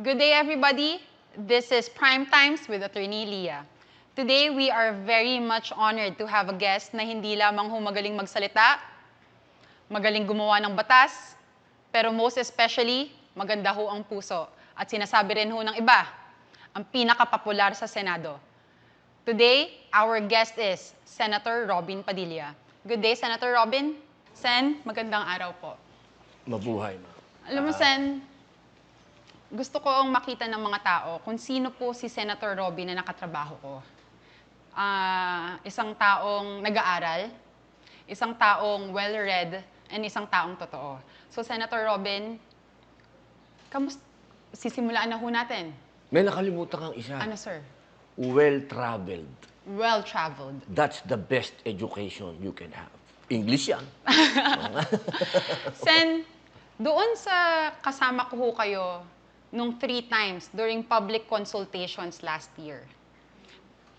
Good day, everybody. This is Prime Times with Attorney Leah. Today, we are very much honored to have a guest na hindi lamang magaling magsalita, magaling gumawa ng batas, pero most especially, maganda ho ang puso. At sinasabi rin ho ng iba, ang pinakapopular sa Senado. Today, our guest is Senator Robin Padilla. Good day, Senator Robin. Sen, magandang araw po. Mabuhay, ma. Alam mo, Sen, gusto ko makita ng mga tao kung sino po si Senator Robin na nakatrabaho ko. Isang taong nag-aaral, isang taong well-read, and isang taong totoo. So, Senator Robin, sisimulaan na ho natin. May nakalimutan kang isa. Ano, sir? Well-traveled. Well-traveled. That's the best education you can have. English yan. Sen, doon sa kasama ko ho kayo nung 3 times during public consultations last year,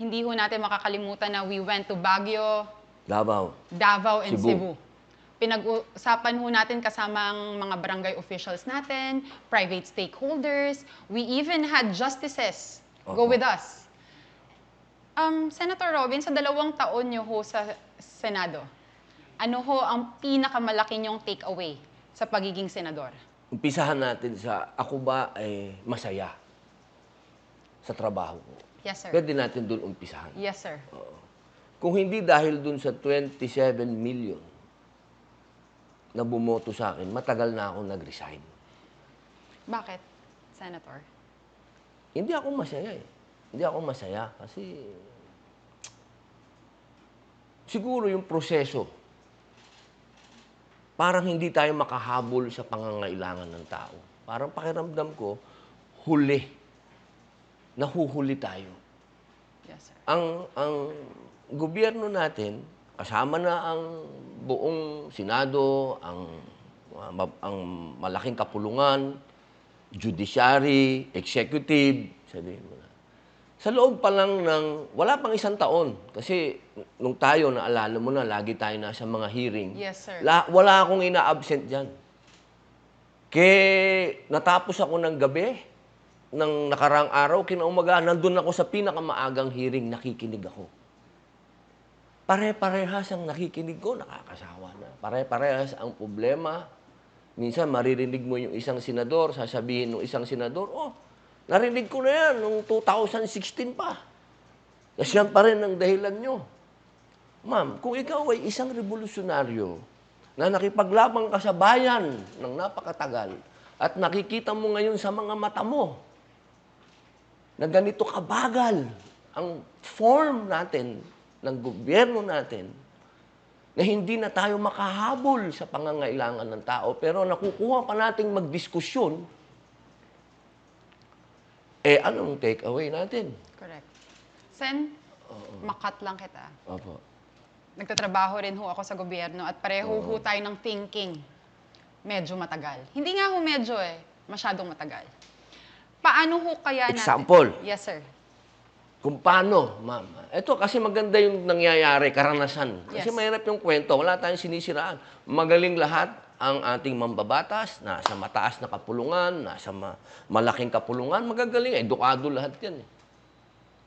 hindi ho natin makakalimutan na we went to Baguio, Davao, and Cebu. Pinag-usapan ho natin kasama ang mga barangay officials natin, private stakeholders. We even had justices go with us. Senator Robin, sa 2 taon niyo ho sa Senado, ano ho ang pinakamalaki niyong take-away sa pagiging senador? Umpisahan natin sa ako ba ay masaya sa trabaho ko. Yes, sir. Pwede natin doon umpisahan. Yes, sir. Kung hindi dahil doon sa 27 million na bumoto sa akin, matagal na ako nag-resign. Bakit, Senator? Hindi ako masaya eh. Hindi ako masaya kasi siguro yung proseso, parang hindi tayo makahabol sa pangangailangan ng tao. Parang pakiramdam ko, nahuhuli tayo. Yes, sir. Ang gobyerno natin, kasama na ang buong Senado, ang malaking kapulungan, judiciary, executive, sabihin mo na. Sa loob pa lang ng, wala pang 1 taon, kasi nung tayo, naalala mo na, lagi tayo nasa mga hearing. Yes, sir. Wala akong ina-absent dyan. Natapos ako ng gabi, ng nakaraang araw, kinaumaga, nandun ako sa pinakamaagang hearing, nakikinig ako. Pare-parehas ang nakikinig ko, nakakasawa na. Pare-parehas ang problema. Minsan, maririnig mo yung isang senador, sasabihin ng isang senador, narinig ko na yan noong 2016 pa. Kasi yan pa rin ang dahilan nyo. Ma'am, kung ikaw ay isang revolusyonaryo na nakipaglabang ka sa bayan ng napakatagal at nakikita mo ngayon sa mga mata mo na ganito kabagal ang form natin ng gobyerno natin, na hindi na tayo makahabol sa pangangailangan ng tao, pero nakukuha pa nating magdiskusyon, anong take away natin? Correct. Sen, makat lang kita. Opo. Nagtatrabaho rin ho ako sa gobyerno at pareho ho tayo ng thinking. Medyo matagal. Hindi nga ho medyo masyadong matagal. Paano ho kaya natin? Example. Yes, sir. Kung paano, ma'am. Ito kasi maganda yung nangyayari, karanasan. Kasi Yes. mahirap yung kwento, wala tayong sinisiraan. Magaling lahat ang ating mambabatas, nasa mataas na kapulungan, nasa malaking kapulungan, magagaling, edukado lahat yan.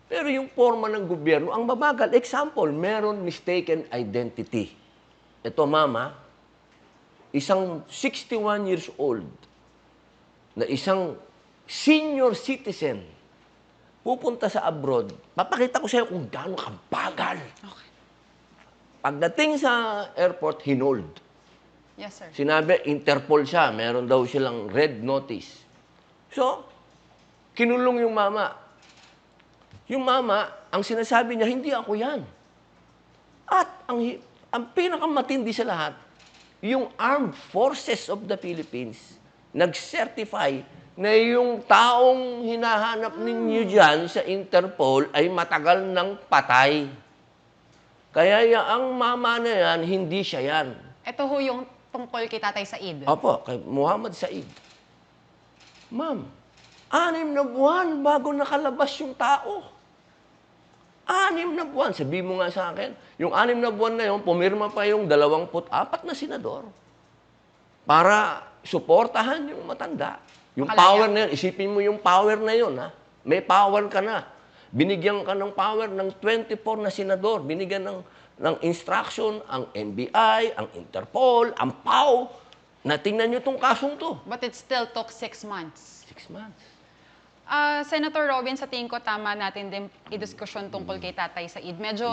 Pero yung forma ng gobyerno, ang mabagal. Example, meron mistaken identity. Ito, mama, isang 61 years old na isang senior citizen pupunta sa abroad, papakita ko sa iyo kung gaano kabagal. Okay. Pagdating sa airport, hinold. Yes, sir. Sinabi, Interpol siya. Meron daw silang red notice. So, kinulong yung mama. Yung mama, ang sinasabi niya, hindi ako yan. At ang pinakamatindi sa lahat, yung Armed Forces of the Philippines, nag-certify na yung taong hinahanap ninyo dyan sa Interpol ay matagal ng patay. Kaya ang mama na yan, hindi siya yan. Ito ho yung tungkol kay Tatay Said. Opo, kay Muhammad Said. Ma'am, 6 na buwan bago nakalabas yung tao. 6 na buwan. Sabi mo nga sa akin, yung 6 na buwan na yun, pumirma pa yung 24 na senador para suportahan yung matanda. Yung Makalaya. power na yun, isipin mo yung power na yun, ha? May power ka na. Binigyan ka ng power ng 24 na senador. Binigyan ng instruction ang NBI, ang Interpol, ang PAO, na tingnan nyo itong kasong to. But it still took 6 months. 6 months. Senator Robin, sa tingin ko tama natin din i-diskusyon tungkol kay Tatay Said. Medyo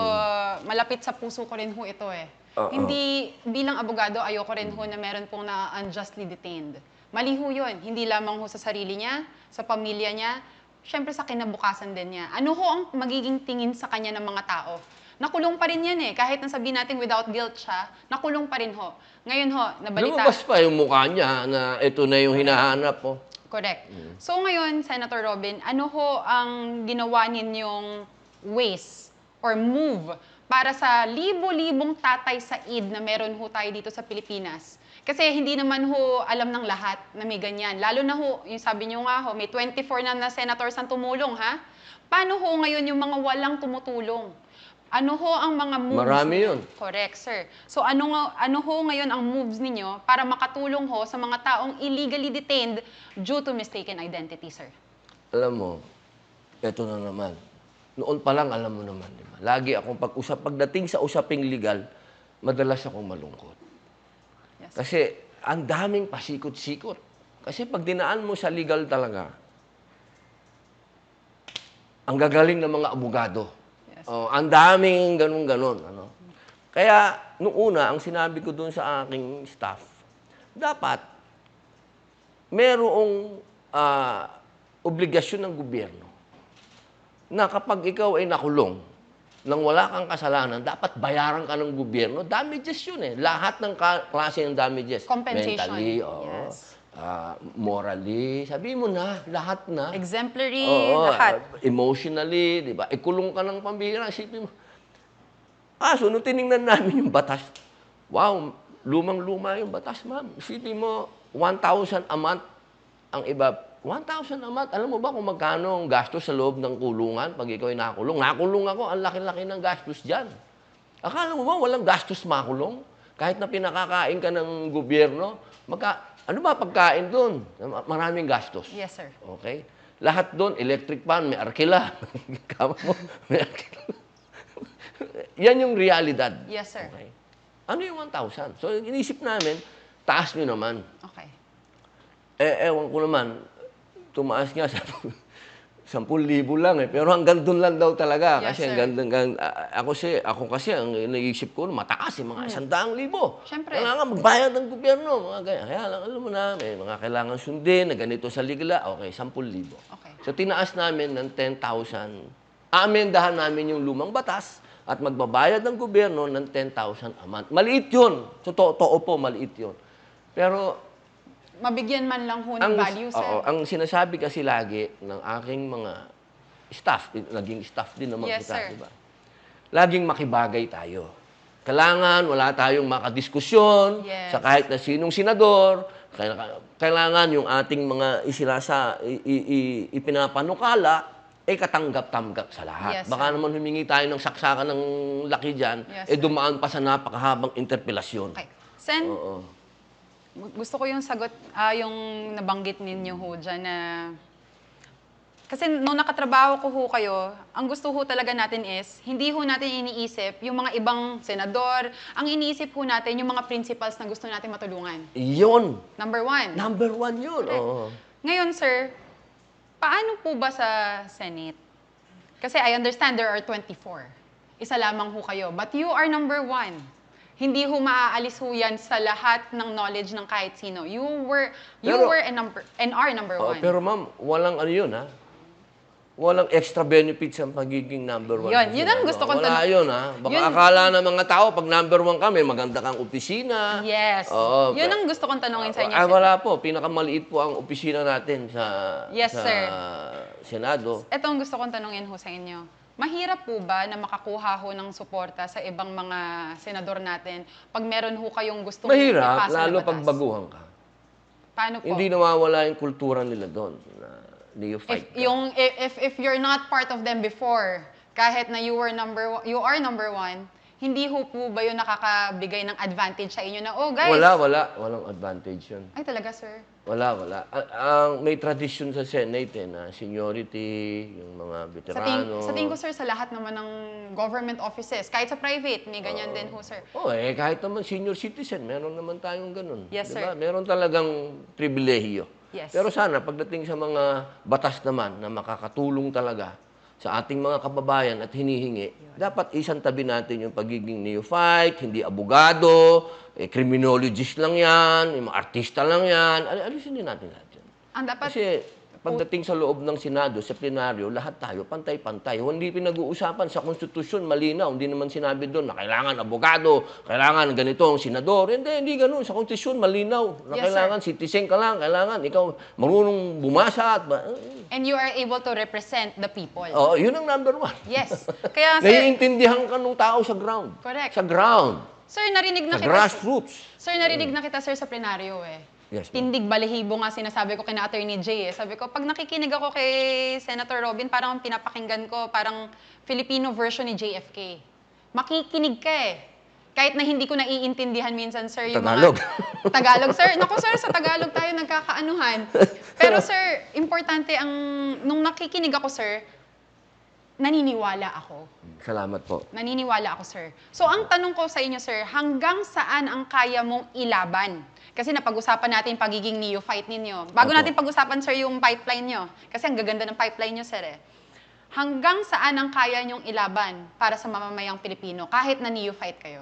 malapit sa puso ko rin ho ito eh. Hindi, bilang abogado, ayoko rin ho na meron pong na unjustly detained. Mali ho yun. Hindi lamang ho sa sarili niya, sa pamilya niya, syempre sa kinabukasan din niya. Ano ho ang magiging tingin sa kanya ng mga tao? Nakulong pa rin yan eh. Kahit nasabihin natin without guilt siya, nakulong pa rin ho. Ngayon ho, nabalita. Lumabas pa yung mukha niya na ito na yung hinahanap po. Correct. So ngayon, Senator Robin, ano ho ang ginawa ninyong ways or move para sa libo-libong Tatay Said na meron ho tayo dito sa Pilipinas? Kasi hindi naman ho alam ng lahat na may ganyan. Lalo na ho, yung sabi niyo nga ho, may 24 na senators ang tumulong, ha? Paano ho ngayon yung mga walang tumutulong? Ano ho ang mga moves? Marami ninyo? yun. Correct, sir. So ano ho ngayon ang moves ninyo para makatulong ho sa mga taong illegally detained due to mistaken identity, sir? Alam mo, eto na naman. Noon pa lang, alam mo naman, di ba? Lagi akong pagdating sa usaping legal, madalas akong malungkot. Yes. Kasi ang daming pasikot-sikot. Kasi pag dinaan mo sa legal talaga, ang gagaling ng mga abogado. Yes. Oh, ang daming ganun-ganon. Ano? Kaya, nung una, ang sinabi ko doon sa aking staff, dapat merong obligasyon ng gobyerno na kapag ikaw ay nakulong nang wala kang kasalanan, dapat bayaran ka ng gobyerno. Damages yun eh. Lahat ng klase ng damages. Compensation. Mentally, oo. Yes. Morally, sabi mo na, lahat na. Exemplary, Oo, lahat. emotionally, di ba? Ikulong ka ng pambihira, isipin mo. So, nung tinignan namin yung batas, wow, lumang-luma yung batas, ma'am. Isipin mo, 1,000 a month ang iba. 1,000 a month. Alam mo ba kung magkano ang gastos sa loob ng kulungan pag ikaw ay nakulong? Nakulong ako, ang laki-laki ng gastos dyan. Akala mo ba walang gastos makulong? Kahit na pinakakain ka ng gobyerno, ano ba pagkain doon? Maraming gastos. Yes, sir. Okay? Lahat doon, electric fan, may arkila. Kama mo, may arkila. Yan yung realidad. Yes, sir. Okay? Ano yung 1,000? So, inisip namin, taas nyo naman. Okay. Ewan ko naman, tumaas nga sa 10,000 lang eh. Pero hanggang doon lang daw talaga. Yes, Kasi sir. ako kasi, ang naisip ko, mataas eh, mga 100,000. Siyempre. Kailangan magbayad ng gobyerno. Mga ganyan. Kaya lang, alam mo na, may mga kailangan sundin na ganito sa ligla. Okay, 10,000. Okay. So, tinaas namin ng 10,000. Amendahan namin yung lumang batas at magbabayad ng gobyerno ng 10,000 a month. Maliit yun. Totoo po, maliit yun. Pero Mabigyan man lang ho ng value, sir. ang sinasabi kasi lagi ng aking mga staff, naging staff din naman Yes, kita, sir. diba? Laging makibagay tayo. Kailangan wala tayong makadiskusyon Yes. sa kahit na sinong senador. Kailangan yung ating mga ipinapanukala katanggap-tanggap sa lahat. Yes, Baka sir. naman humingi tayo ng saksakan ng laki dyan, Yes, sir. dumaan pa sa napakahabang interpelasyon. Okay. Sen, Oo. gusto ko yung sagot, yung nabanggit ninyo ho dyan na... Kasi nung nakatrabaho ko ho kayo, ang gusto ho talaga natin is, hindi ho natin iniisip yung mga ibang senador, ang iniisip ho natin yung mga principals na gusto natin matulungan. Yun. Number one. Number one yun. Oo. Ngayon, sir, paano po ba sa Senate? Kasi I understand there are 24. Isa lamang ho kayo. But you are number one. Hindi ho maaalis ho yan sa lahat ng knowledge ng kahit sino. You were and are number one. Pero ma'am, walang ano yun, ha? Walang extra benefits ang pagiging number one. Yun ang gusto kong Wala yun, ha? Baka akala ng mga tao, pag number one kami, maganda kang opisina. Yes. Oo, Yun ang gusto kong tanongin sa inyo, sir. Wala po. Pinakamaliit po ang opisina natin sa, Yes, sa sir. Senado. Ito ang gusto kong tanongin ho sa inyo. Mahirap po ba na makakuha ho ng suporta sa ibang mga senador natin pag meron ho kayong gustong Mahirap, ipasa na lalo batas? pag baguhan ka. Paano po? Hindi nawawala yung kultura nila doon. Na neophyte ka. If you're not part of them before, kahit na you are number one, Hindi ho po ba yun nakakabigay ng advantage sa inyo na, oh guys. Walang advantage yun. Ay talaga, sir. Wala. Ang may tradisyon sa Senate na seniority, yung mga veterano. Sa tingin ko, sir, sa lahat naman ng government offices, kahit sa private, may ganyan din ho, sir. Kahit naman senior citizen, meron naman tayong ganun. Yes, diba? sir. Meron talagang pribilehiyo. Yes. Pero sana, pagdating sa mga batas naman na makakatulong talaga sa ating mga kababayan at hinihingi, dapat isantabi natin yung pagiging neophyte, hindi abogado, criminologist lang yan, yung mga artista lang yan. Alisin din natin lahat yan. Ang dapat, Kasi pagdating sa loob ng Senado, sa plenaryo, lahat tayo pantay-pantay. Hindi pinag-uusapan sa konstitusyon, malinaw. Hindi naman sinabi doon na kailangan abogado, kailangan ganito ang senador. Hindi ganun. Sa konstitusyon, malinaw. Na Yes, kailangan citizen ka lang, kailangan ikaw marunong bumasa. and you are able to represent the people. Yun ang number one. Yes. Kaya, sir, Naiintindihan ka ng tao sa ground. Correct. Sa ground. sir, narinig na Sa kita. grassroots. Sir, narinig na kita, sir, sa plenaryo eh. Yes, ma'am. Tindig balahibo nga sinasabi ko kina Attorney Jay eh. Sabi ko, pag nakikinig ako kay Senator Robin, parang pinapakinggan ko, parang Filipino version ni JFK. Makikinig ka eh. Kahit na hindi ko naiintindihan minsan, sir, yung Tagalog. mga... Tagalog, sir. Naku, sir, sa Tagalog tayo nagkakaanuhan. Pero, sir, importante ang... Nung nakikinig ako, sir, naniniwala ako. Salamat po. Naniniwala ako, sir. So, ang tanong ko sa inyo, sir, hanggang saan ang kaya mong ilaban? Kasi napag-usapan natin pagiging neophyte ninyo. Bago Opo. natin pag-usapan, sir, yung pipeline nyo. Kasi ang gaganda ng pipeline nyo, sir, eh. Hanggang saan ang kaya nyong ilaban para sa mamamayang Pilipino, kahit na neophyte kayo?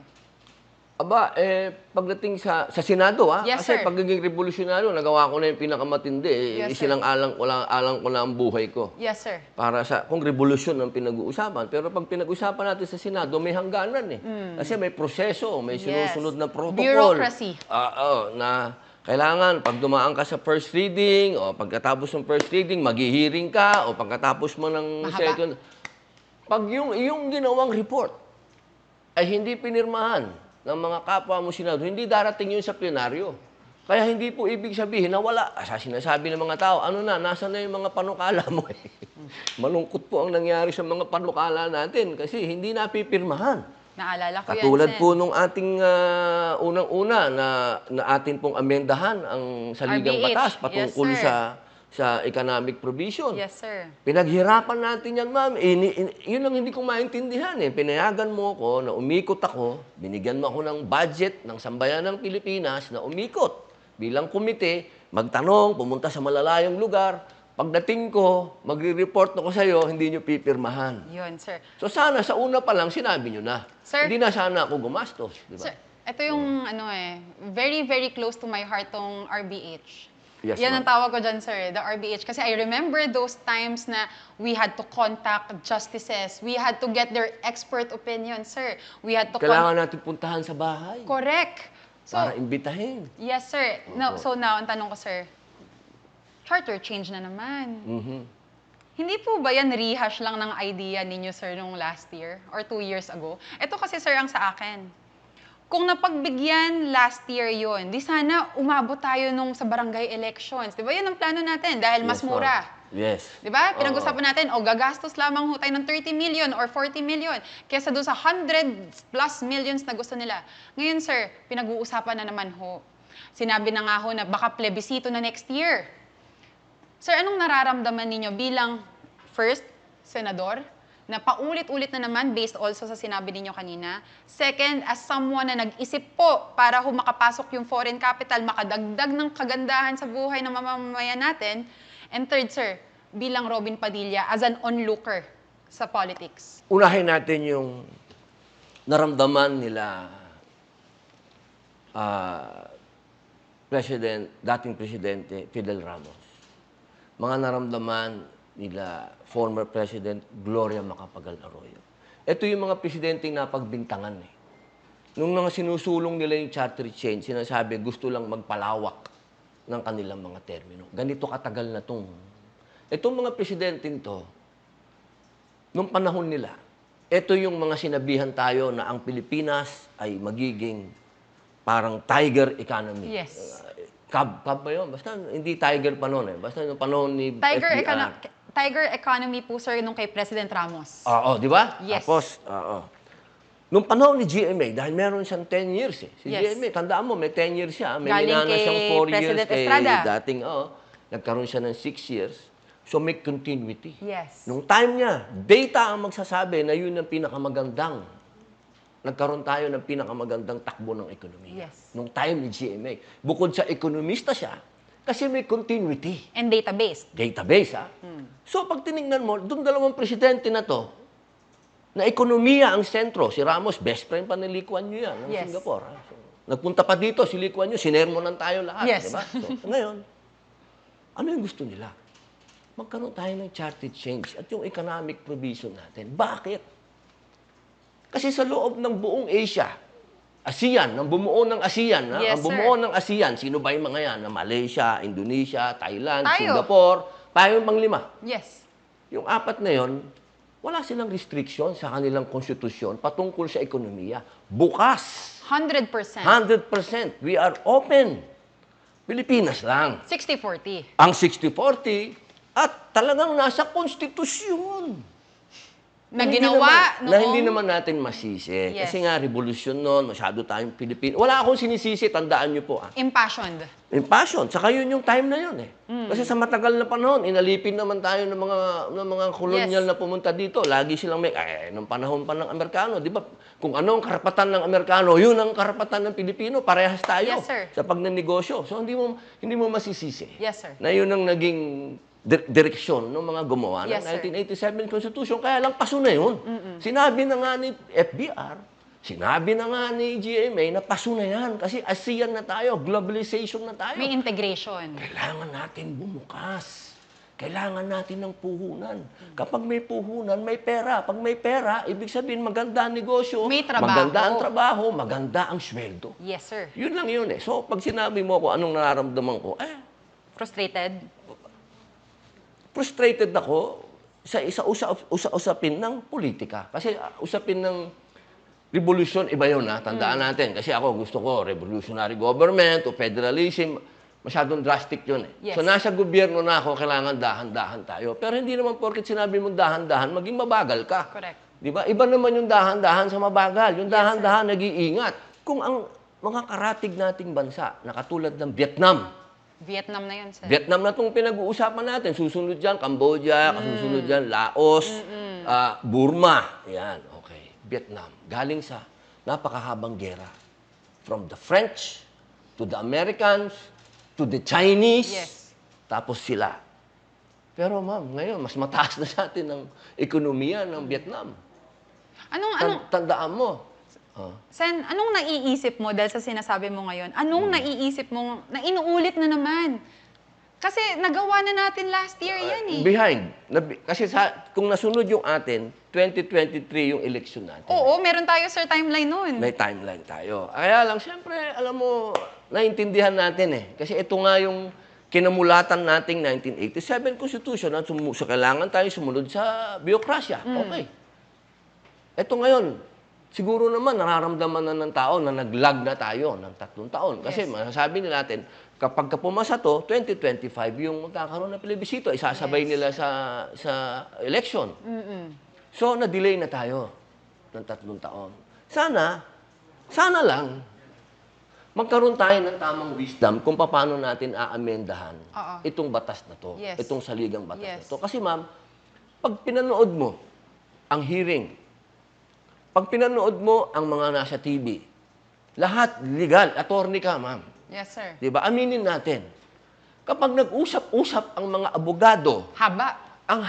Pagdating sa Senado, Yes, kasi sir. pagiging revolusyonaryo, nagawa ko na yung pinakamatindi. Yes, sir. Isilang-alang ko na ang buhay ko. Yes, sir. Para kung revolusyon ang pinag-uusapan. Pero pag pinag-uusapan natin sa Senado, may hangganan eh. Kasi may proseso, may Yes. sinusunod na protocol. Bureaucracy. Na kailangan, pag dumaan ka sa first reading, o pagkatapos ng first reading, maghihiring ka, o pagkatapos mo ng Mahaba. second. Pag yung ginawang report ay hindi pinirmahan ng mga kapwa mo senador, hindi darating yun sa plenaryo. Kaya hindi po ibig sabihin na wala. Sa sinasabi ng mga tao, nasa na yung mga panukala mo eh. Malungkot po ang nangyari sa mga panukala natin kasi hindi napipirmahan. Naalala ko Katulad yan, po nung ating unang-una na atin pong amendahan ang saligang RBH. batas patungkol Yes, sir. sa economic provision. Yes, sir. Pinaghirapan natin yan, ma'am. Yun ang hindi ko maintindihan eh. Pinayagan mo ko na umikot ako, binigyan mo ako ng budget ng Sambayan ng Pilipinas na umikot bilang komite, magtanong, pumunta sa malalayong lugar. Pagdating ko, magre-report ako sa iyo, hindi nyo pipirmahan. Yun, sir. So sana sa una pa lang sinabi nyo na. Sir? Hindi na sana ako gumastos, di ba? Sir, ito yung very, very close to my heart tong RBH. Yes, Yan ma'am. ang tawag ko dyan, sir, the RBH. Kasi I remember those times na we had to contact justices. We had to get their expert opinion, sir. We had to Kailangan natin puntahan sa bahay Correct. So, para imbitahin. yes, sir. No, so now, ang tanong ko, sir, charter change na naman. Mhm. Hindi po ba yan rehash lang ng idea ninyo, sir, nung last year or 2 years ago? Ito kasi, sir, ang sa akin. Kung napagbigyan last year yon, di sana umabot tayo nung sa barangay elections. Di ba yan ang plano natin? Dahil mas Yes, ma'am. mura. Yes. Di ba? Pinag-usapan natin, gagastos lamang ho tayo ng 30 million or 40 million kesa doon sa 100 plus millions na gusto nila. Ngayon, sir, pinag-uusapan na naman ho. Sinabi na nga ho na baka plebisito na next year. Sir, anong nararamdaman ninyo bilang first, senador, na paulit-ulit na naman based also sa sinabi ninyo kanina. Second, as someone na nag-isip po para makapasok yung foreign capital, makadagdag ng kagandahan sa buhay ng mamamayan natin. And third, sir, bilang Robin Padilla as an onlooker sa politics. Unahin natin yung naramdaman nila dating Presidente Fidel Ramos. Mga naramdaman nila former President Gloria Macapagal Arroyo. Ito yung mga presidenteng napagbintangan eh. Nung mga sinusulong nila yung charter change, sinasabi gusto lang magpalawak ng kanilang mga termino. Ganito katagal na itong mga presidenteng to, nung panahon nila, ito yung mga sinabihan tayo na ang Pilipinas ay magiging parang tiger economy. Yes. Cab ba yun? Basta hindi tiger pa noon eh. Basta yung panahon ni Tiger economy po, sir, nung kay President Ramos. Oo, di ba? Yes. Tapos, oo. Nung panahon ni GMA, dahil meron siyang 10 years eh. Si Yes. GMA, tandaan mo, may 10 years siya. May Galing minana kay siyang 4 years President kay Estrada. dating, nagkaroon siya ng 6 years. So may continuity. Yes. Nung time niya, data ang magsasabi na yun ang pinakamagandang. Nagkaroon tayo ng pinakamagandang takbo ng ekonomiya. Yes. Nung time ni GMA. Bukod sa ekonomista siya, kasi may continuity. And database. Database, ha? So, pag tinignan mo, doon dalawang presidente na to, na ekonomiya ang sentro. Si Ramos, best friend pa ni Lee Kuan Yew yan, ng Yes. Singapore. Ha? So, nagpunta pa dito si Lee Kuan Yew, sinermonan tayo lahat. Yes. Di ba? So, ngayon, ano yung gusto nila? Magkaroon tayo ng charter change at yung economic provision natin. Bakit? Kasi sa loob ng buong Asia, ASEAN, ang bumuo ng ASEAN, ha? Yes, Ang bumuo ng ASEAN, sino ba yung mga yan? Na Malaysia, Indonesia, Thailand, Tayo. Singapore, tayo yung pang-5. Yes. Yung 4 na yon, wala silang restriction sa kanilang konstitusyon patungkol sa ekonomiya. Bukas, 100%. 100%. We are open. Pilipinas lang. 60-40. Ang 60-40 at talagang nasa konstitusyon. Na hindi ginawa naman, na hindi naman natin masisi. Yes. Kasi nga, revolusyon noon, masyado tayong Pilipino. Wala akong sinisisi, tandaan niyo po. Impassioned. Yung passion, saka yun yung time na yun eh. Kasi sa matagal na panahon, inalipin naman tayo ng mga kolonyal Yes. na pumunta dito. Lagi silang may, nung panahon pa ng Amerikano, di ba? Kung ano ang karapatan ng Amerikano, yun ang karapatan ng Pilipino. Parehas tayo Yes, sir. sa pagnenegosyo. So hindi mo masisisi Yes, sir. na yun ang naging direksyon ng mga gumawa ng Yes, sir. 1987 Constitution. Kaya lang paso na yun. Sinabi na nga ni FBR, sinabi na nga ni GMA na paso na yan. Kasi ASEAN na tayo, globalization na tayo. May integration. Kailangan natin bumukas. Kailangan natin ng puhunan. Kapag may puhunan, may pera. Pag may pera, ibig sabihin maganda ang negosyo, May trabaho. maganda ang trabaho, maganda ang sweldo. Yes, sir. Yun lang yun eh. So, pag sinabi mo ko anong nararamdaman ko, Frustrated? frustrated ako sa usapin ng politika. Kasi usapin ng revolution, iba yun ha. Tandaan natin. Kasi ako gusto ko revolutionary government o federalism. Masyadong drastic yun eh. Yes. So nasa gobyerno na ako, kailangan dahan-dahan tayo. Pero hindi naman porket sinabi mong dahan-dahan, maging mabagal ka. Correct. Di ba? Iba naman yung dahan-dahan sa mabagal. Yung dahan-dahan nag-iingat. Kung ang mga karatig nating bansa, na katulad ng Vietnam, Vietnam na yun, sir. Vietnam na itong pinag-uusapan natin. Susunod dyan, Cambodia, susunod dyan, Laos, Burma. Yan, okay. Vietnam. Galing sa napakahabang gera. From the French, to the Americans, to the Chinese, Yes. tapos sila. Pero ma'am, ngayon, mas mataas na sa atin ang ekonomiya ng Vietnam. Anong, Tandaan mo. Sen, anong naiisip mo dahil sa sinasabi mo ngayon? Anong naiisip mo na inuulit na naman? Kasi nagawa na natin last year yan eh. Behind. Kasi kung nasunod yung atin, 2023 yung election natin. Oo, meron tayo, sir, timeline nun. May timeline tayo. Kaya lang, siyempre, alam mo, naiintindihan natin eh. Kasi ito nga yung kinamulatan nating 1987 Constitution at so kailangan tayo sumunod sa biyokrasya. Okay. Ito ngayon, siguro naman nararamdaman na ng tao na nag-lag na tayo ng 3 taon. Kasi Yes. masasabi nila natin, kapag pumasa to, 2025 yung magkakaroon ng plebisito, isasabay nila sa election. So, na-delay na tayo ng 3 taon. Sana lang, magkaroon tayo ng tamang wisdom kung paano natin aamendahan Oo. itong batas na to, Yes. itong saligang batas Yes. na to. Kasi ma'am, pag pinanood mo ang hearing, pag pinanood mo ang mga nasa TV, lahat legal, attorney ka ma'am. Yes, sir. Di ba? Aminin natin. Kapag nag-usap-usap ang mga abogado, Haba. ang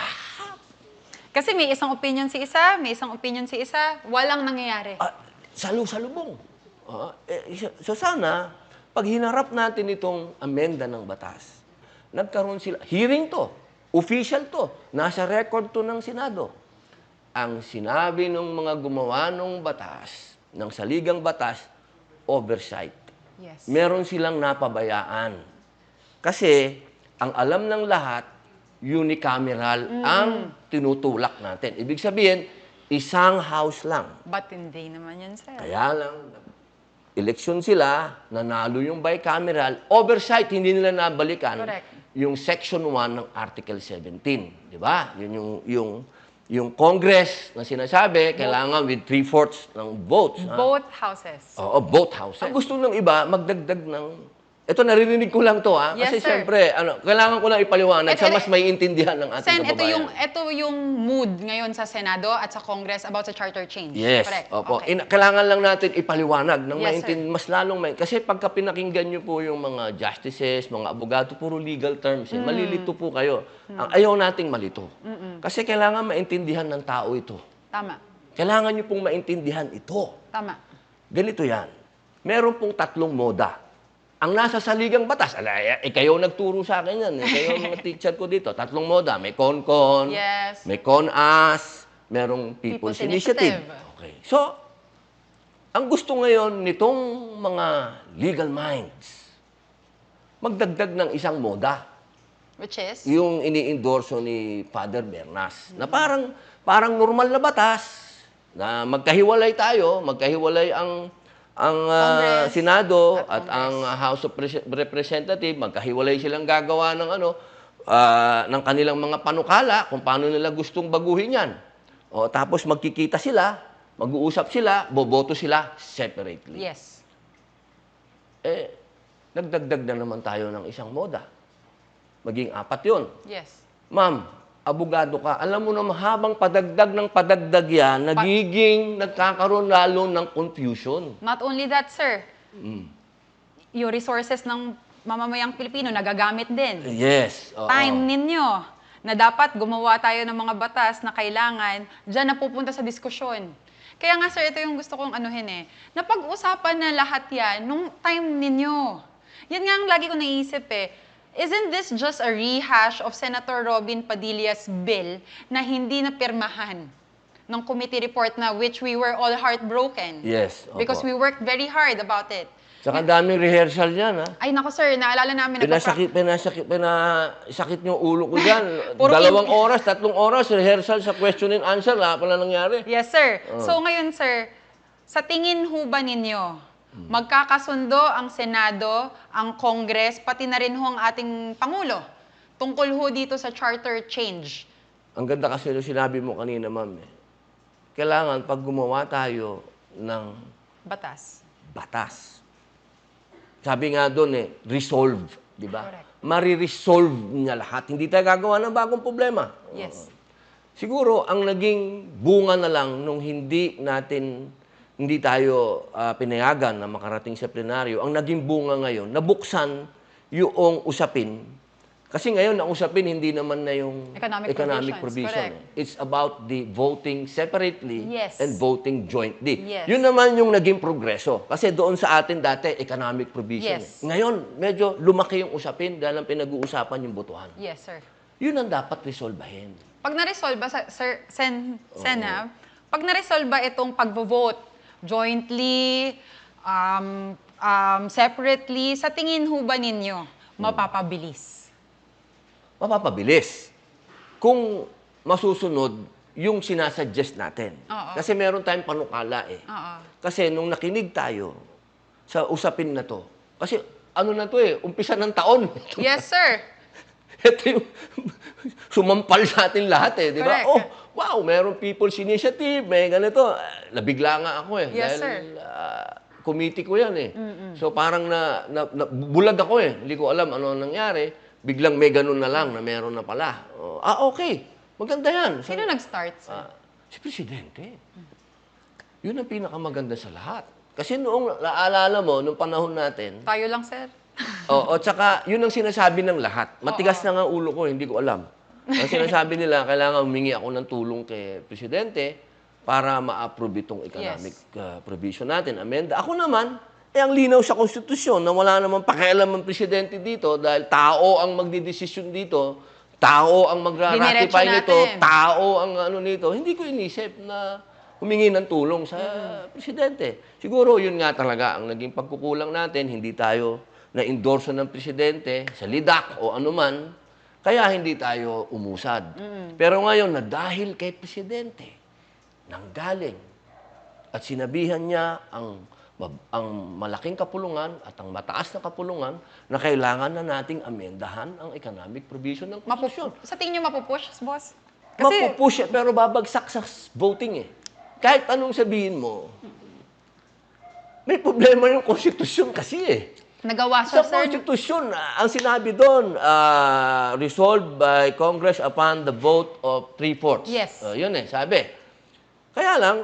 Kasi may isang opinion si isa, may isang opinion si isa, walang nangyayari. salu-salubong. So sana, pag hinarap natin itong amenda ng batas, nagkaroon sila, hearing to, official to, nasa record to ng Senado. Ang sinabi ng mga gumawa ng batas, ng saligang batas, oversight. Yes. Meron silang napabayaan. Kasi, ang alam ng lahat, unicameral ang tinutulak natin. Ibig sabihin, isang house lang. But hindi naman yan, sir. Kaya lang, eleksyon sila, nanalo yung bicameral, oversight, hindi nila nabalikan Correct. yung Section 1 ng Article 17. Di ba? Yun Yung Congress na sinasabi, kailangan with 3/4 ng votes. Both houses. Oo, both houses. Ang gusto ng iba, magdagdag ng... Ito, naririnig ko lang to, Yes, Kasi sir. siyempre, kailangan ko lang ipaliwanag sa mas may intindihan ng ating Sen, kababayan. ito yung mood ngayon sa Senado at sa Congress about sa charter change. Yes, Correct. opo. Okay. Kailangan lang natin ipaliwanag ng Yes, mas lalong kasi pagka pinakinggan niyo po yung mga justices, mga abogado, puro legal terms, malilito po kayo. Ang ayaw nating malito. Kasi kailangan maintindihan ng tao ito. Tama. Kailangan niyo pong maintindihan ito. Tama. Ganito yan. Meron pong 3 moda. Ang nasa saligang batas, kayo nagturo sa akin yan. Kayo ang mga teacher ko dito. 3 moda. May CONCON, Yes. may CONAS, merong People's Initiative. Okay. So, ang gusto ngayon nitong mga legal minds, magdagdag ng isang moda. Which is? Yung ini-endorso ni Father Bernas. Na parang normal na batas na magkahiwalay tayo, magkahiwalay ang Congress Senado at at ang House of Representatives, magkahiwalay silang gagawa ng ng kanilang mga panukala kung paano nila gustong baguhin yan. O tapos magkikita sila, mag-uusap sila, boboto sila separately. Yes. Nagdagdag na naman tayo ng isang moda. Maging 4 yun. Yes. Ma'am, abogado ka. Alam mo naman, habang padagdag ng padagdag yan, nagkakaroon lalo ng confusion. Not only that, sir. Yung resources ng mamamayang Pilipino nagagamit din. Yes. Oo. Time ninyo na dapat gumawa tayo ng mga batas na kailangan, dyan na pupunta sa diskusyon. Kaya nga, sir, ito yung gusto kong anuhin Napag-usapan na lahat yan nung time ninyo. Yan nga ang lagi ko naisip Isn't this just a rehash of Senator Robin Padilla's bill na hindi napirmahan ng committee report na which we were all heartbroken? Yes. Opo. Because we worked very hard about it. Saka daming rehearsal yan, Ay, nako sir, naalala namin Pinasakit yung ulo ko dyan. Puro 2 oras, 3 oras, rehearsal sa question and answer. Wala pala nangyari. Yes, sir. So ngayon, sir, sa tingin ho ba ninyo, magkakasundo ang Senado, ang Congress, pati na rin ho ang ating Pangulo tungkol ho dito sa charter change? Ang ganda kasi yung sinabi mo kanina, ma'am. Kailangan pag gumawa tayo ng batas. Sabi nga doon resolve, di ba? Correct. Mariresolve niya lahat. Hindi tayo gagawa ng bagong problema. Yes. Siguro, ang naging bunga na lang nung hindi tayo pinayagan na makarating sa plenaryo, ang naging bunga ngayon, nabuksan yung usapin. Kasi ngayon, ang usapin hindi naman na yung Economic provisions. provision. It's about the voting separately Yes. and voting jointly. Yes. Yun naman yung naging progreso. Kasi doon sa atin dati, economic provision. Yes. Ngayon, medyo lumaki yung usapin dahil ang pinag-uusapan yung botohan. Yes, sir. Yun ang dapat resolbahin. Pag na-resolve ba, sir, pag na-resolve ba itong pag-vote jointly, separately, sa tingin ho ba ninyo, mapapabilis? Mapapabilis. Kung masusunod yung sinasuggest natin. Oo. Kasi meron tayong panukala Oo. Kasi nung nakinig tayo sa usapin na to, kasi ano na to umpisa ng taon. Yes, sir. Ito yung sumampal sa atin lahat di ba? Correct. Oh, wow, merong People's Initiative, may ganito. Nabigla nga ako Yes, dahil committee ko yan So parang bulag ako Hindi ko alam ano nangyari. Biglang may ganun na lang na meron na pala. Okay. Maganda yan. Sino nag-start, sir? Si Presidente. Yun ang pinakamaganda sa lahat. Kasi noong naalala mo, nung panahon natin, Tayo lang, sir. tsaka yun ang sinasabi ng lahat. Matigas na nga ulo ko, hindi ko alam. Ang sinasabi nila, kailangan humingi ako ng tulong kay Presidente para ma-approve itong economic provision natin. Amenda. Ako naman, ang linaw sa konstitusyon na wala namang pakialam ang Presidente dito dahil tao ang magdidesisyon dito, tao ang magra-ratify nito, tao ang ano nito. Hindi ko inisip na humingi ng tulong sa Presidente. Siguro yun nga talaga ang naging pagkukulang natin. Hindi tayo na-endorso ng Presidente sa LIDAC o anuman, kaya hindi tayo umusad. Pero ngayon, na dahil kay Presidente, nanggaling at sinabihan niya ang malaking kapulungan at ang mataas na kapulungan na kailangan na nating amendahan ang economic provision ng Konstitusyon. Sa tingin nyo mapupush, boss? Kasi- mapupush pero babagsak sa voting eh. Kahit anong sabihin mo, may problema yung konstitusyon kasi eh. Nagawa Sa siya, sir. konstitusyon, ang sinabi doon, resolved by Congress upon the vote of 3/4. Yes. Yun eh, sabi. Kaya lang,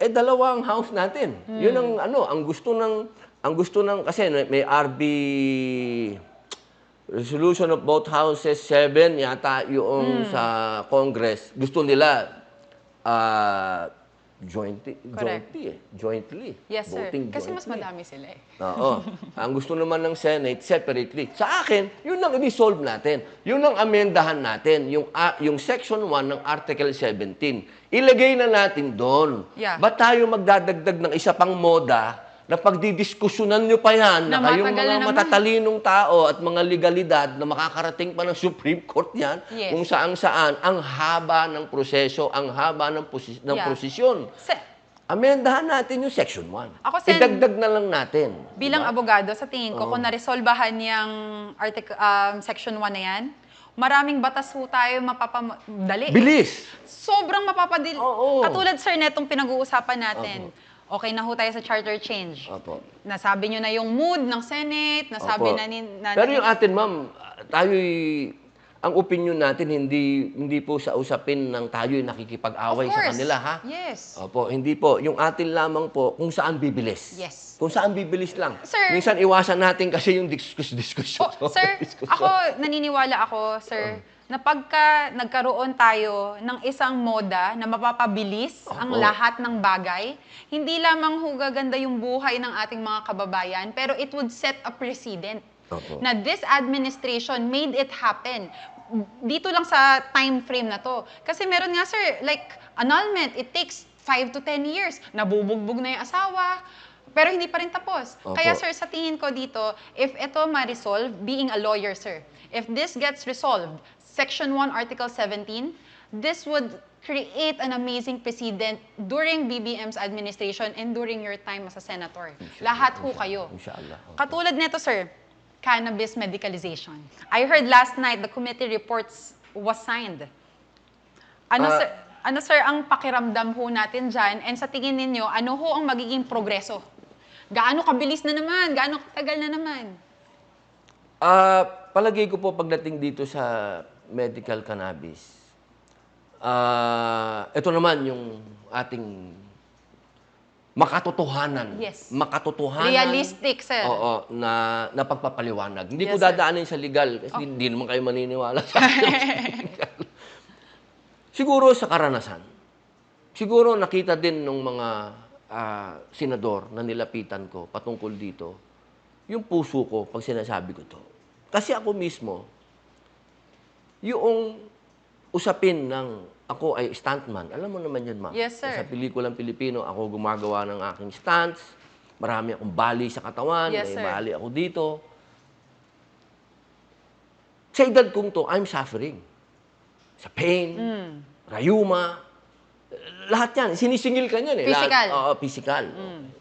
dalawang house natin. Yun ang ang gusto ng kasi may RB resolution of both houses 7 yata yung sa Congress. Gusto nila jointly. Yes, sir. Voting Kasi mas jointly. madami sila eh. Oo. Ang gusto naman ng Senate, separately. Sa akin, yun lang i-solve natin. Yun ang amendahan natin. Yung Section 1 ng Article 17. Ilagay na natin doon. Yeah. Ba't tayo magdadagdag ng isa pang moda na pagdidiskusyonan nyo pa yan Na na kayong matagal na mga naman. matatalinong tao at mga legalidad na makakarating pa ng Supreme Court yan, Yes. kung saan-saan, ang haba ng proseso, ang haba ng Yeah. prosesyon. Amendahan natin yung Section 1. Ako, Sen, Idagdag na lang natin. bilang Diba? abogado, sa tingin ko, kung naresolbahan yung Section 1 na yan, maraming batas ho tayo mapapadali. Bilis! Sobrang mapapadali. Oo. Katulad, sir, netong pinag-uusapan natin. Okay na ho tayo sa charter change. Opo. Nasabi nyo na yung mood ng Senate, nasabi Opo. na Pero yung atin, ma'am, ang opinion natin, hindi po sa usapin ng tayo'y nakikipag-away Of sa course. kanila, ha? Yes. Opo, hindi po. Yung atin lamang po, kung saan bibilis. Yes. Kung saan bibilis lang. Sir. Minsan iwasan natin kasi yung diskusyon. Sir, naniniwala ako, sir, na pagka nagkaroon tayo ng isang moda na mapapabilis ang lahat ng bagay, hindi lamang ho gaganda yung buhay ng ating mga kababayan, pero it would set a precedent. Opo. Na this administration made it happen. Dito lang sa time frame na to. Kasi meron nga, sir, like annulment, it takes 5 to 10 years. Nabubugbog na yung asawa, pero hindi pa rin tapos. Opo. Kaya, sir, sa tingin ko dito, if ito ma-resolve, being a lawyer, sir, if this gets resolved, Section 1, Article 17, this would create an amazing precedent during BBM's administration and during your time as a senator. Lahat ho kayo. Inshallah. Opo. Katulad nito, sir, cannabis medicalization. I heard last night the committee reports was signed. Ano sir ang pakiramdam ho natin dyan? And sa tingin ninyo, ano ho ang magiging progreso? Gaano kabilis na naman? Gaano katagal na naman? Palagay ko po pagdating dito sa medical cannabis, ito naman yung ating makatotohanan. Yes. Makatotohanan. Realistic, sir. Oo, na pagpapaliwanag. Hindi ko Yes, sir. dadaanin sa legal kasi hindi naman kayo maniniwala sa akin. Siguro sa karanasan. Siguro nakita din ng mga senador na nilapitan ko patungkol dito, yung puso ko pag sinasabi ko to. Kasi ako mismo, yung usapin ng ako ay stuntman. Alam mo naman yan, ma'am. Yes, sir. Sa pelikulang Pilipino, ako gumagawa ng aking stunts. Marami akong bali sa katawan. Yes, may sir. bali ako dito. Sa edad kong to, I'm suffering. Sa pain, rayuma, lahat yan. Sinisingil ka niyan eh. Physical. Physical.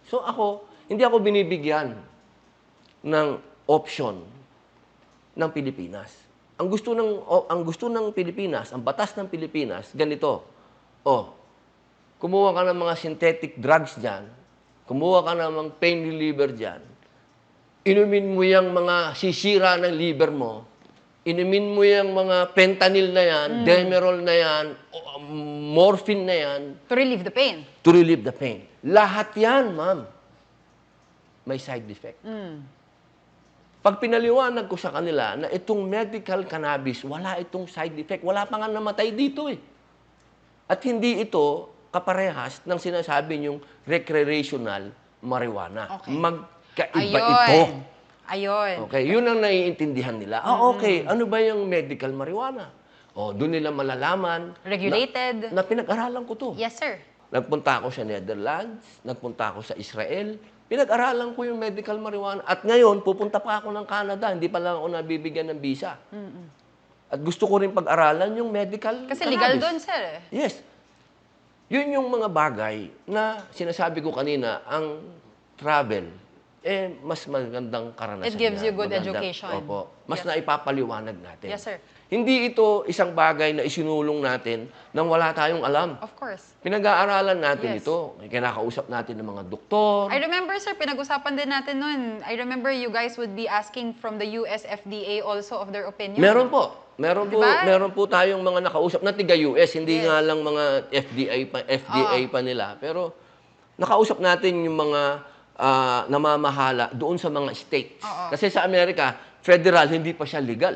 So ako, hindi ako binibigyan ng option ng Pilipinas. Ang gusto ng Pilipinas, ang batas ng Pilipinas, ganito. Kumuha ka ng mga synthetic drugs diyan, kumuha ka ng mga pain reliever diyan. Inumin mo yung mga sisira ng liver mo. Inumin mo yung mga fentanyl na yan, Demerol na yan, morphine na yan, To relieve the pain. to relieve the pain. Lahat yan, ma'am, may side effect. Pag pinaliwanag ko sa kanila na itong medical cannabis, wala itong side effect. Wala pa nga namatay dito eh. At hindi ito kaparehas ng sinasabi niyong recreational marijuana. Okay. Magkaiba ito. Ayun. Okay, yun ang naiintindihan nila. Okay, ano ba yung medical marijuana? Doon nila malalaman. Regulated. Na pinag-aralan ko to. Yes, sir. Nagpunta ako sa Netherlands, nagpunta ako sa Israel. Pinag-aralan ko yung medical marijuana. At ngayon, pupunta pa ako ng Canada. Hindi pa lang ako nabibigyan ng visa. At gusto ko rin pag-aralan yung medical Kasi cannabis. legal doon, sir. Yes. Yun yung mga bagay na sinasabi ko kanina, ang travel mas magandang karanasan It gives you yan. good education. Opo. Mas Yes. naipapaliwanag natin. Yes, sir. Hindi ito isang bagay na isinulong natin nang wala tayong alam. Of course. Pinag-aaralan natin Yes. ito. Kinakausap natin ng mga doktor. I remember, sir, pinag-usapan din natin nun. I remember you guys would be asking from the US FDA also of their opinion. Meron po. Meron po, Diba? meron po tayong mga nakausap na tiga-US, hindi Yes. nga lang mga FDA pa nila. Pero nakausap natin yung mga namamahala doon sa mga states. Kasi sa Amerika, federal, hindi pa siya legal.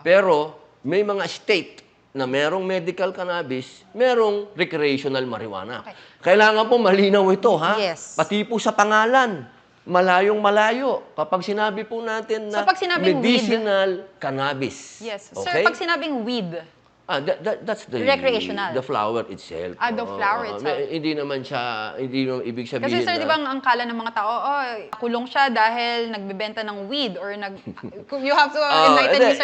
Pero may mga state na merong medical cannabis, merong recreational marijuana. Okay. Kailangan po malinaw ito, ha? Yes. Pati po sa pangalan. Malayong malayo. Kapag sinabi po natin na So, pag sinabing medicinal cannabis. Yes. Sir, Okay? pag sinabing weed, That's the Recreational. the flower itself. The flower itself. Hindi naman ibig sabihin kasi sir, na, di ba ang angkala ng mga tao, kulong siya dahil nagbebenta ng weed or you have to enlighten me, sir.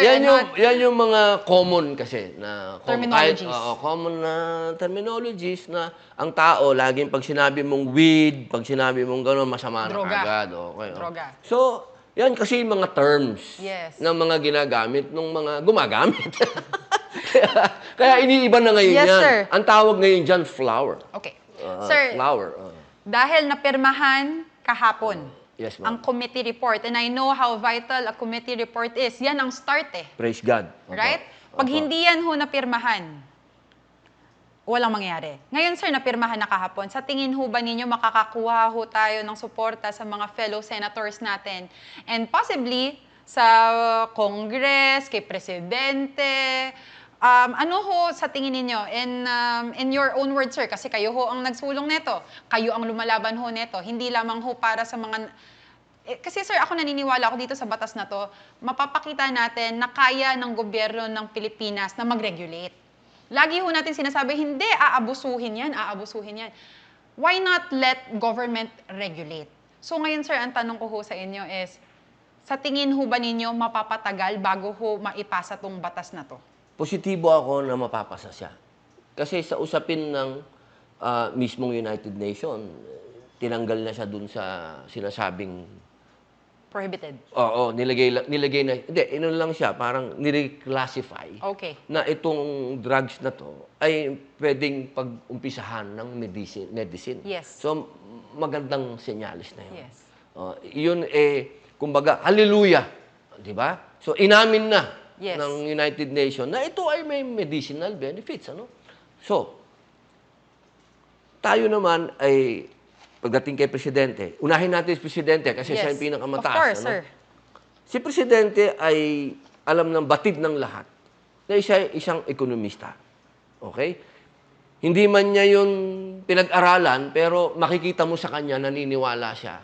yan yung mga common kasi na Terminologies. common na terminologies na ang tao laging pag sinabi mong weed, pag sinabi mong gano'n masama na Droga. agad. Okay, Droga. So, yan kasi yung mga terms Yes. ng mga ginagamit ng mga gumagamit. kaya iniiba na ngayon Yes, yan. sir. Ang tawag ngayon dyan, flower. Okay. Sir, Flower. dahil napirmahan kahapon Yes, ang ma'am. committee report, and I know how vital a committee report is, yan ang start eh. Praise God. Opo. Right? Pag Opo. hindi yan ho napirmahan, walang mangyayari. Ngayon, sir, napirmahan na kahapon. Sa tingin ho ba ninyo makakakuha ho tayo ng suporta sa mga fellow senators natin? And possibly, sa Congress, kay Presidente, ano ho sa tingin ninyo? In your own words, sir, kasi kayo ho ang nagsulong neto. Kayo ang lumalaban ho neto. Hindi lamang ho para sa mga... kasi sir, ako naniniwala ako dito sa batas na to, mapapakita natin na kaya ng gobyerno ng Pilipinas na mag-regulate. Lagi ho natin sinasabi, hindi, aabusuhin yan. Why not let government regulate? So ngayon sir, ang tanong ko ho sa inyo is, sa tingin ho ba ninyo mapapatagal bago ho maipasa tong batas na to? Positibo ako na mapapasa siya. Kasi sa usapin ng mismong United Nations, tinanggal na siya dun sa sinasabing Prohibited. Oo, nilagay na, hindi, lang siya, parang nireclassify Okay. na itong drugs na to ay pwedeng pag-umpisahan ng medicine. Yes. So, magandang senyales na yun. Yes. Yun kumbaga, hallelujah. Di ba? So, inamin na Yes. ng United Nations na ito ay may medicinal benefits. Ano? So, tayo naman ay pagdating kay Presidente, unahin natin si Presidente kasi siya yung pinakamataas. Of course, ano? sir. Si Presidente ay alam ng batid ng lahat na isang ekonomista. Okay? Hindi man niya yun pinag-aralan, pero makikita mo sa kanya, naniniwala siya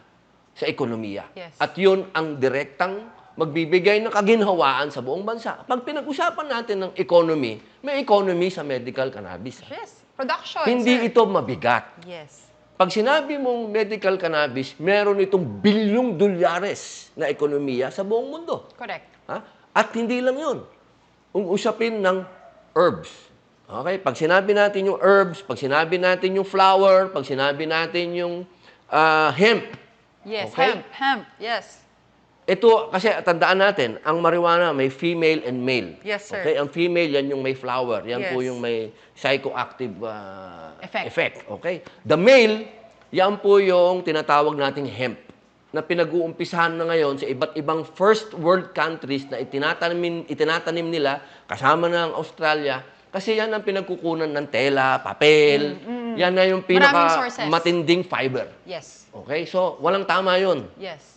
sa ekonomiya. Yes. At yun ang direktang magbibigay ng kaginhawaan sa buong bansa. Pag pinag-usapan natin ng economy, may economy sa medical cannabis. Yes. Production, Hindi sir. ito mabigat. Yes. Pag sinabi mong medical cannabis, meron itong bilyong dolyares na ekonomiya sa buong mundo. Correct. Ha? At hindi lang yun. Kung usapin ng herbs. Okay? Pag sinabi natin yung herbs, pag sinabi natin yung flower, pag sinabi natin yung hemp. Yes. Okay? Hemp. Yes. Ito, kasi tandaan natin, ang marijuana may female and male. Yes, sir. Okay? Ang female, yan yung may flower. Yan po Yes. yung may psychoactive Effect. Okay? The male, yan po yung tinatawag nating hemp na pinag-uumpisahan na ngayon sa iba't ibang first world countries na itinatanim nila kasama ng Australia kasi yan ang pinagkukunan ng tela, papel. Yan na yung Maraming sources. matinding fiber. Yes. Okay? So, walang tama yun. Yes.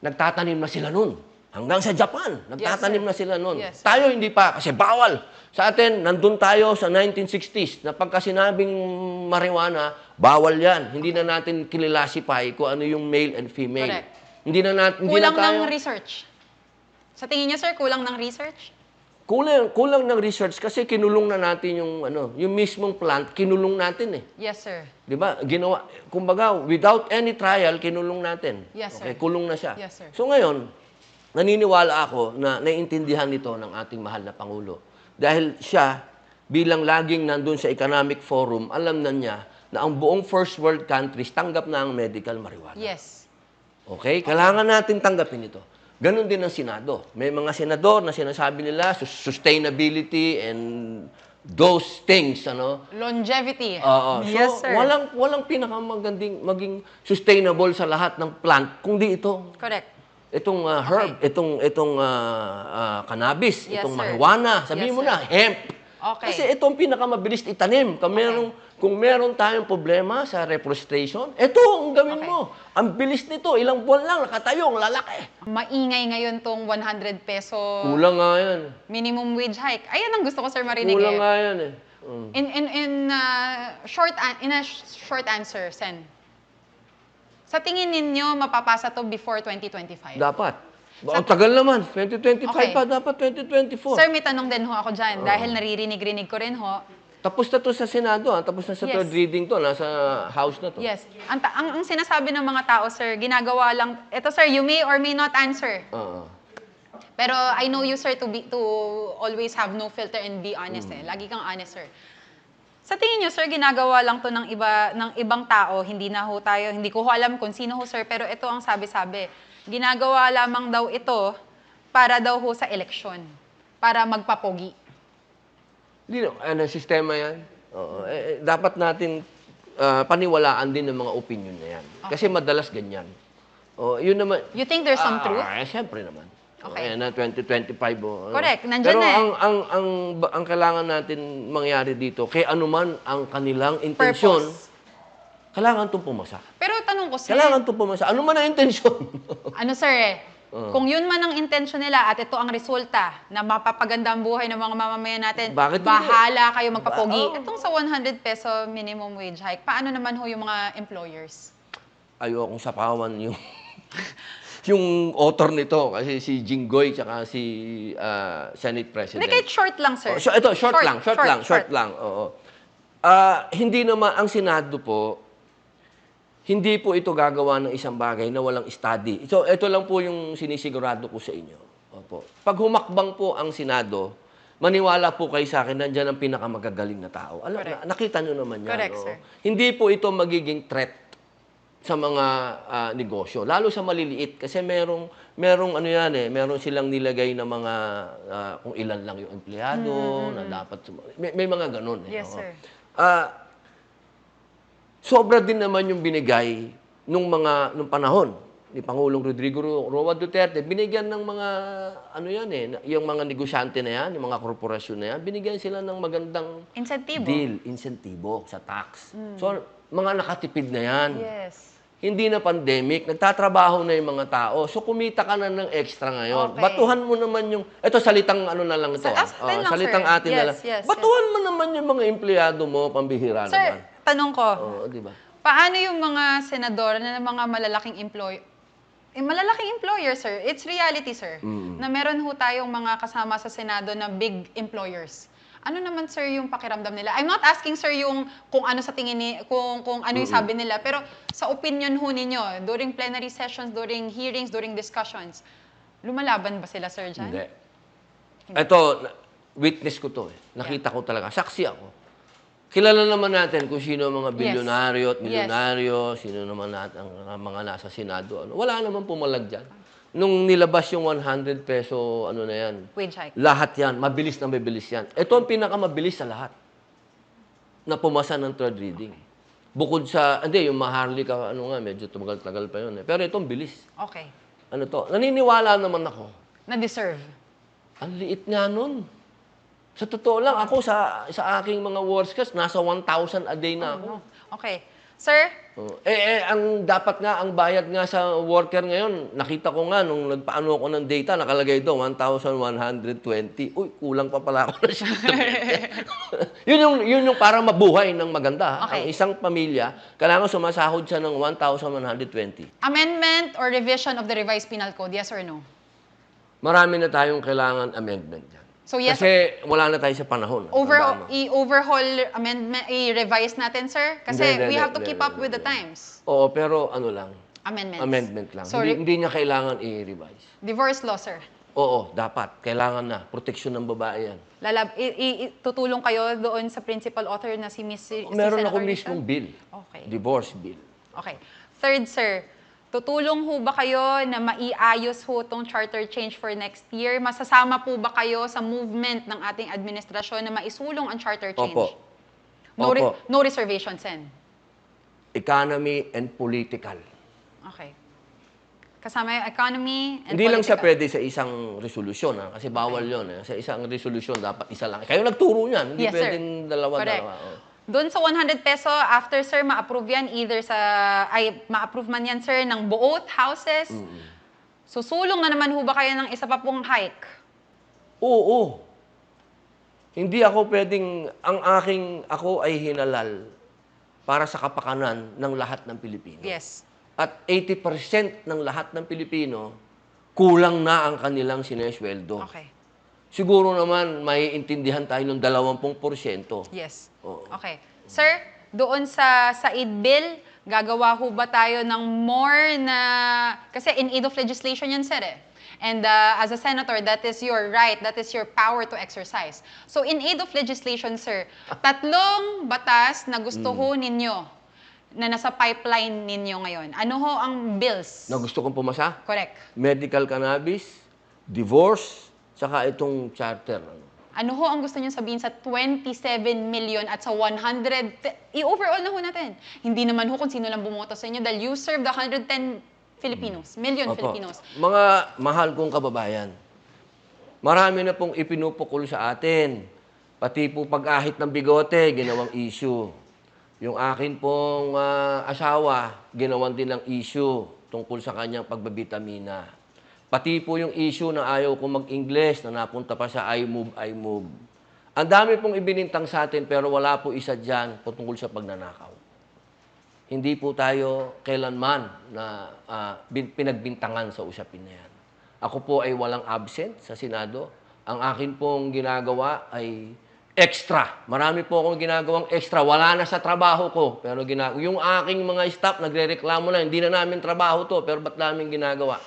Nagtatanim na sila nun. Hanggang sa Japan, nagtatanim sir. na sila nun. Yes, sir. Tayo hindi pa, kasi bawal. Sa atin, nandun tayo sa 1960s, na pagka sinabing marijuana, bawal yan. Hindi na natin kinilasify kung ano yung male and female. Correct. Hindi na natin, Kulang tayo, ng research. Sa tingin niyo, sir, kulang ng research? kulang ng research kasi kinulong na natin yung mismong plant, kinulong natin eh. Yes, sir. 'Di ba? Ginawa, kumbaga, without any trial, kinulong natin. Yes, sir. Okay, kulong na siya. Yes, sir. So ngayon, naniniwala ako na naiintindihan nito ng ating mahal na Pangulo. Dahil siya, bilang laging nandun sa Economic Forum, alam na niya na ang buong first world countries tanggap na ang medical marijuana. Yes. Okay? Kailangan natin tanggapin ito. Ganon din ang Senado. May mga senador na sinasabi nila sustainability and those things, ano. Longevity. Oo. Yes, So, sir. walang pinakamagandang maging sustainable sa lahat ng plant kundi ito. Correct. Itong herb, itong cannabis, Yes, itong sir. marijuana, sabihin Yes, mo sir. na, hemp. Okay. Kasi itong pinakamabilis itanim. Kung meron tayong problema sa reforestation, ito ang gawin Okay. mo. Ang bilis nito, ilang buwan lang, nakatayo, ang lalaki. Maingay ngayon tong 100 peso Kulang nga yan. minimum wage hike. Ayan ang gusto ko, sir, marinig Kulang eh. nga yan eh. In a short answer, Sen. Sa tingin ninyo, mapapasa to before 2025? Dapat. Ang tagal naman. 2025 Okay. pa, dapat 2024. Sir, may tanong din ho ako dyan. Dahil naririnig-rinig ko rin ho. Tapos na to sa Senado, tapos na sa Yes. third reading to, nasa House na to. Yes. Ang sinasabi ng mga tao, sir, ginagawa lang... Ito, sir, you may or may not answer. Oo. Pero I know you, sir, to always have no filter and be honest eh. Lagi kang honest, sir. Sa tingin niyo, sir, ginagawa lang to ng ibang tao, hindi ko ho alam kung sino ho, sir, pero ito ang sabi-sabi. Ginagawa lamang daw ito para daw ho sa eleksyon, para magpapogi. Hindi no, sistema yan. Oo. Dapat natin paniwalaan din ng mga opinion na yan. Kasi madalas ganyan. Yun naman. You think there's some truth? Siyempre naman. Okay. Ayan na, 2025. Correct, nandyan Pero na eh. ang kailangan natin mangyari dito, kay anuman ang kanilang intensyon, Purpose. kailangan itong pumasa. Pero tanong ko, sir, Kailangan itong pumasa. Ano man ang intensyon? ano, sir, kung yun man ang intensyon nila at ito ang resulta na mapapaganda ang buhay ng mga mamamayan natin, Bakit hindi? bahala kayo magpapogi. Oo. Itong sa 100 peso minimum wage hike, paano naman ho yung mga employers? Ayokong sapawan yung yung author nito kasi si Jinggoy tsaka si Senate President. Hindi, kahit short lang, sir. Ito, short lang. Oo. Hindi naman ang Senado po, hindi po ito gagawa ng isang bagay na walang study. So, ito lang po yung sinisigurado ko sa inyo. Opo. Pag humakbang po ang Senado, maniwala po kayo sa akin, nandiyan ang pinakamagagaling na tao. Correct. Nakita nyo naman yan. Correct, no? sir. Hindi po ito magiging threat sa mga negosyo, lalo sa maliliit kasi merong ano yan eh, meron silang nilagay na mga kung ilan lang yung empleyado na dapat may mga ganun eh. Yes, oo. sir. Sobra din naman yung binigay nung panahon ni Pangulong Rodrigo Roa Duterte, binigyan ng mga ano yan eh, yung mga negosyante na yan, yung mga korporasyon na yan, binigyan sila ng magandang insentibo sa tax. So, mga nakatipid na yan. Yes. Hindi na pandemic, nagtatrabaho na yung mga tao. So, kumita ka na ng extra ngayon. Okay. Batuhan mo naman yung... Ito, salitang ano na lang ito. Atin lang, Salitang sir. atin na lang. Yes, Batuhan mo naman yung mga empleyado mo, pambihira Sir, naman. tanong ko, Oo, di ba? paano yung mga senador na mga malalaking employer, sir? It's reality, sir. Na meron ho tayong mga kasama sa Senado na big employers. Ano naman, sir, yung pakiramdam nila? I'm not asking, sir, yung kung ano sa tingin kung ano yung sabi nila, pero sa opinion ho ninyo, during plenary sessions, during hearings, during discussions, lumalaban ba sila, sir, dyan? Hindi. Ito, witness ko to eh. Nakita ko talaga. Saksi ako. Kilala naman natin kung sino ang mga bilyonaryo at milyonaryo, sino naman ang mga nasa Senado. Wala naman pumalag dyan. Nung nilabas yung 100 peso, ano na yan, Wage hike. lahat yan, mabilis na mabilis yan. Ito ang pinakamabilis sa lahat na pumasa ng third reading. Bukod sa, hindi, yung maharli ka, ano nga, medyo tumagal-tagal pa yun eh. Pero itong bilis. Okay. Ano to? Naniniwala naman ako. Na-deserve. Ang liit nga nun. Sa totoo lang, ako sa aking mga workers, nasa 1,000 a day na ako. Okay. Sir, Ang dapat nga, ang bayad nga sa worker ngayon, nakita ko nga, nung nagpaano ako ng data, nakalagay doon, 1,120. Uy, kulang pa pala ako na siya. yun yung parang mabuhay ng maganda. Okay. Ang isang pamilya, kailangan sumasahod siya ng 1,120. amendment or revision of the revised penal code, yes or no? Marami na tayong kailangan amendment yan. So yes, Kasi wala na tayo sa panahon. i-overhaul amendment, i-revise natin, sir? Kasi we have to keep up with the times. Oo, pero ano lang, Amendments. amendment lang. So, Hindi niya kailangan i-revise. divorce law, sir. Oo, dapat. Kailangan na. Proteksyon ng babae yan. Tutulong kayo doon sa principal author na si Meron Senator ako Rita? mismong bill. Okay. Divorce bill. Okay. Third, sir, Tutulong ho ba kayo na maiayos ho tong charter change for next year? Masasama po ba kayo sa movement ng ating administrasyon na maisulong ang charter change? Opo. No, Opo. no reservations, Sen. Economy and political. Okay. Kasama yung economy and Hindi lang siya political. pwede sa isang resolusyon, kasi bawal yun. Sa isang resolusyon, dapat isa lang. Kayo nagturo niyan, hindi Yes, sir. pwedeng dalawa-dalawa. Correct. Doon sa 100 peso, after sir, ma-approve yan either ma-approve man yan sir ng both houses. Susulong na naman ho ba kayo ng isa pa pong hike? Oo. Hindi ako pwedeng, ako ay hinalal para sa kapakanan ng lahat ng Pilipino. Yes. At 80% ng lahat ng Pilipino, kulang na ang kanilang sinesweldo. Okay. Siguro naman, maiintindihan tayo ng 20%. Yes. Oo. Okay. Sir, doon sa Said Bill, gagawa ho ba tayo ng more na... Kasi in aid of legislation yan, sir, eh. And as a senator, that is your right, that is your power to exercise. So in aid of legislation, sir, 3 batas na gusto ho ninyo na nasa pipeline ninyo ngayon. Ano ho ang bills? Na gusto kong pumasa? Correct. Medical cannabis, divorce, saka itong charter. Ano ho ang gusto niyo sabihin sa 27 million at sa 100... I-overall na ho natin. Hindi naman ho kung sino lang bumoto sa inyo dahil you serve the 110 Filipinos, million Opo. Filipinos. Mga mahal kong kababayan, marami na pong ipinupukol sa atin. Pati po pag-ahit ng bigote, ginawang issue. Yung akin pong asawa, ginawan din ng issue tungkol sa kanyang pagbabitamina. Pati po yung issue na ayaw ko mag-Ingles na napunta pa sa I move. Ang dami pong ibinintang sa atin pero wala po isa dyan patungkol sa pagnanakaw. Hindi po tayo kailanman na pinagbintangan sa usapin na yan. Ako po ay walang absent sa Senado. Ang akin pong ginagawa ay extra. Marami po akong ginagawang extra. Wala na sa trabaho ko. Pero yung aking mga staff nagrereklamo na, hindi na namin trabaho to, pero ba't namin ginagawa?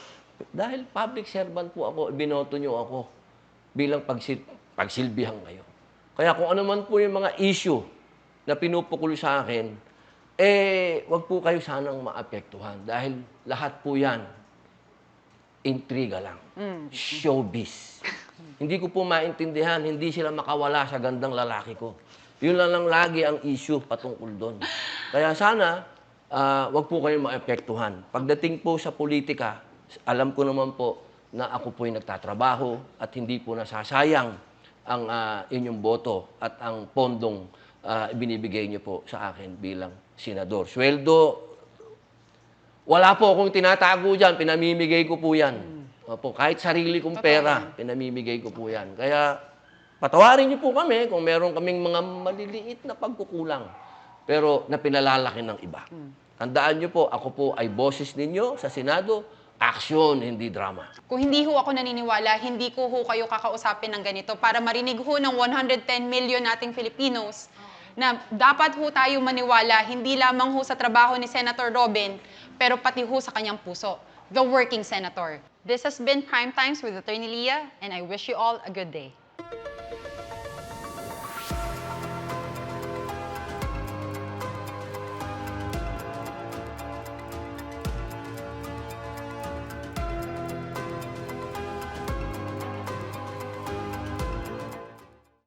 Dahil public servant po ako, binoto nyo ako bilang pagsilbihan kayo. Kaya kung ano man po yung mga issue na pinupukul sa akin, wag po kayo sanang maapektuhan dahil lahat po yan intriga lang. Showbiz. Hindi ko po maintindihan, hindi sila makawala sa gandang lalaki ko. Yun lang lagi ang issue patungkol doon. Kaya sana, wag po kayong maapektuhan. Pagdating po sa politika, alam ko naman po na ako po'y nagtatrabaho at hindi po nasasayang ang inyong boto at ang pondong ibinibigay niyo po sa akin bilang senador. Sweldo, wala po akong tinatago dyan, pinamimigay ko po yan. Opo, kahit sarili kong pera, pinamimigay ko po yan. Kaya patawarin niyo po kami kung meron kaming mga maliliit na pagkukulang, pero na pinalalaki ng iba. Tandaan niyo po, ako po ay boses ninyo sa Senado, action, hindi drama. Kung hindi ho ako naniniwala, hindi ko ho kayo kakausapin ng ganito para marinig ho ng 110 million nating Filipinos na dapat ho tayo maniwala hindi lamang ho sa trabaho ni Senator Robin, pero pati ho sa kanyang puso, the working senator. This has been Prime Times with Attorney Leah, and I wish you all a good day.